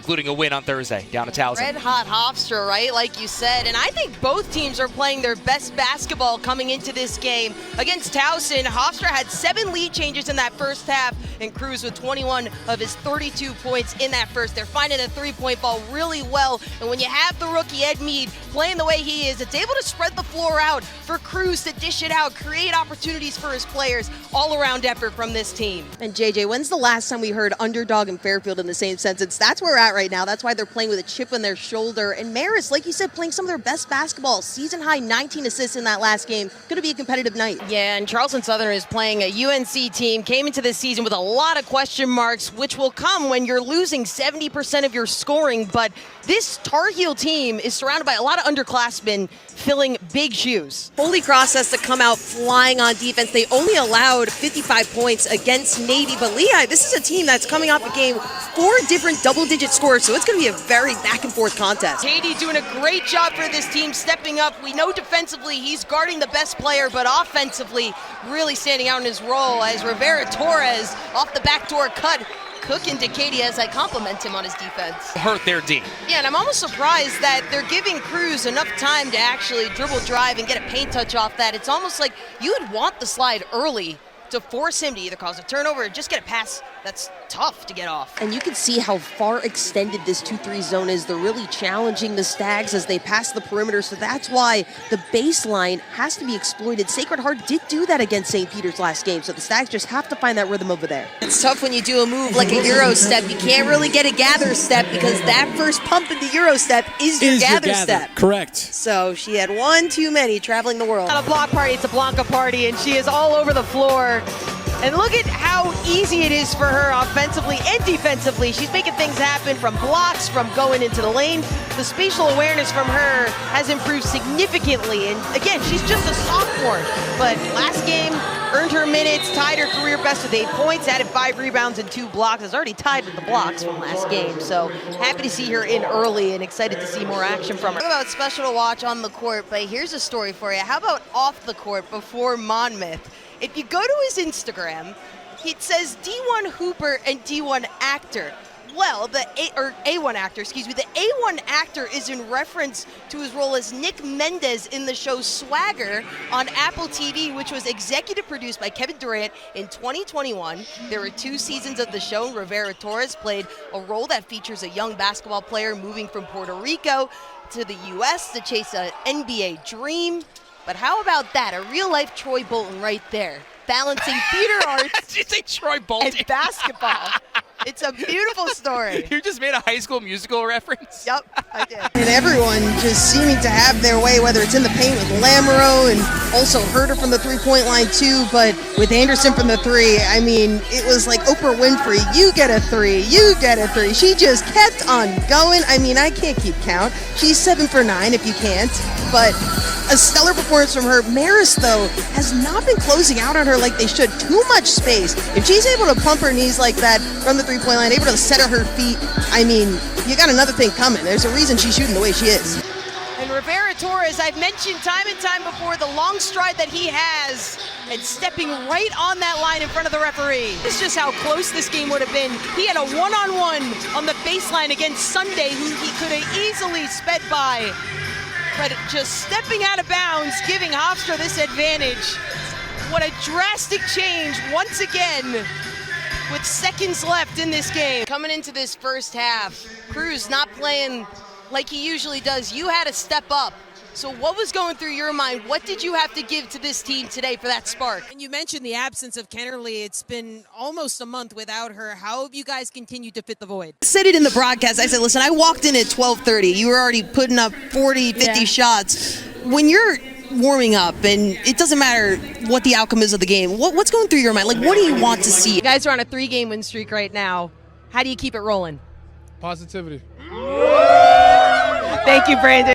including a win on Thursday down at Towson. Red hot Hofstra, right, like you said, and I think both teams are playing their best basketball coming into this game. Against Towson, Hofstra had 7 lead changes in that first half, and Cruz with 21 of his 32 points in that first. They're finding the three-point ball really well, and when you have the rookie Ed Mead playing the way he is, it's able to spread the floor out for Cruz to dish it out, create opportunities for his players. All-around effort from this team. And JJ, when's the last time we heard underdog and Fairfield in the same sentence? That's where we're at right now. That's why they're playing with a chip on their shoulder. And Marist, like you said, playing some of their best basketball. Season high 19 assists in that last game. Going to be a competitive night. Yeah, and Charleston Southern is playing a UNC team. Came into this season with a lot of question marks, which will come when you're losing 70% of your scoring. But this Tar Heel team is surrounded by a lot of underclassmen filling big shoes. Holy Cross has to come out flying on defense. They only allowed 55 points against Navy, but Lehigh, this is a team that's coming off a game, 4 different double-digit scores, so it's going to be a very back-and-forth contest. Katie doing a great job for this team, stepping up. We know defensively he's guarding the best player, but offensively really standing out in his role as Rivera Torres off the backdoor cut, cooking to Katie as I compliment him on his defense. Hurt their D. Yeah, and I'm almost surprised that they're giving Cruz enough time to actually dribble drive and get a paint touch off that. It's almost like you would want the slide early to force him to either cause a turnover or just get a pass that's tough to get off. And you can see how far extended this 2-3 zone is. They're really challenging the Stags as they pass the perimeter, so that's why the baseline has to be exploited. Sacred Heart did do that against St. Peter's last game, so the Stags just have to find that rhythm over there. It's tough when you do a move like a Euro step. You can't really get a gather step because that first pump in the Euro step is your gather step. Correct. So she had one too many traveling the world. Not a block party, it's a Blanca party, and she is all over the floor. And look at how easy it is for her offensively and defensively. She's making things happen from blocks, from going into the lane. The spatial awareness from her has improved significantly. And again, she's just a sophomore. But last game, earned her minutes, tied her career best with 8 points, added 5 rebounds and 2 blocks. Has already tied with the blocks from last game. So happy to see her in early and excited to see more action from her. Talk about special to watch on the court, but here's a story for you. How about off the court before Monmouth? If you go to his Instagram, it says D1 Hooper and D1 Actor. Well, the A1 Actor, excuse me. The A1 Actor is in reference to his role as Nick Mendez in the show Swagger on Apple TV, which was executive produced by Kevin Durant in 2021. There were 2 seasons of the show, and Rivera Torres played a role that features a young basketball player moving from Puerto Rico to the U.S. to chase an NBA dream. But how about that? A real-life Troy Bolton right there, balancing theater arts Did you say Troy Bolton? and basketball. It's a beautiful story. You just made a High School Musical reference? Yep, I did. And everyone just seeming to have their way, whether it's in the paint with Lamoureux and also Herder from the three-point line too, but with Anderson from the 3, I mean, it was like Oprah Winfrey, you get a 3, you get a 3. She just kept on going. I mean, I can't keep count. She's 7 for 9 if you can't, but a stellar performance from her. Marist, though, has not been closing out on her like they should. Too much space. If she's able to pump her knees like that from the three-point line, able to set her feet, I mean, you got another thing coming. There's a reason she's shooting the way she is. And Rivera Torres, I've mentioned time and time before the long stride that he has and stepping right on that line in front of the referee. This is just how close this game would have been. He had a one-on-one on the baseline against Sunday, who he could have easily sped by. But just stepping out of bounds, giving Hofstra this advantage. What a drastic change once again with seconds left in this game. Coming into this first half, Cruz not playing like he usually does. You had to step up. So what was going through your mind? What did you have to give to this team today for that spark? And you mentioned the absence of Kennerly. It's been almost a month without her. How have you guys continued to fit the void? I said it in the broadcast. I said, listen, I walked in at 12:30. You were already putting up 40, 50 shots. When you're warming up, and it doesn't matter what the outcome is of the game, what's going through your mind? Like, what do you want to see? You guys are on a 3-game win streak right now. How do you keep it rolling? Positivity. Thank you, Brandon.